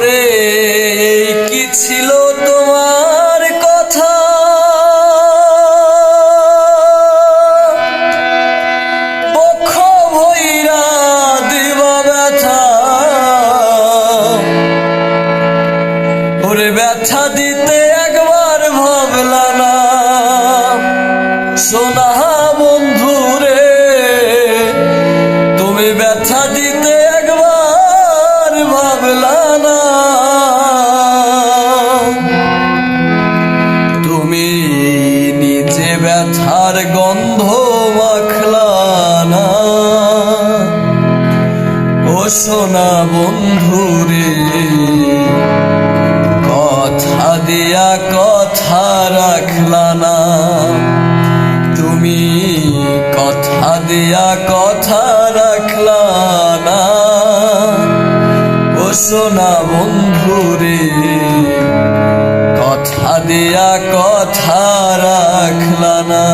ওরে কি ছিল তোমার কথা, বক্ষ ভইরা দিবা ব্যথা, ওরে ব্যথা দিতে একবার ভাবলা না। সোনা বন্ধু রে, তুমি ব্যথা দিতে একবার ভাবলা না। তুমি নিজে ব্যথার গন্ধ মাখলা না। ও সোনা বন্ধু রে, কথা দিয়া কথা রাখলা না। তুমি কথা দিয়া কথা রাখলা না। ও সোনা বন্ধু রে, কথা দিয়া কথা রাখলা না।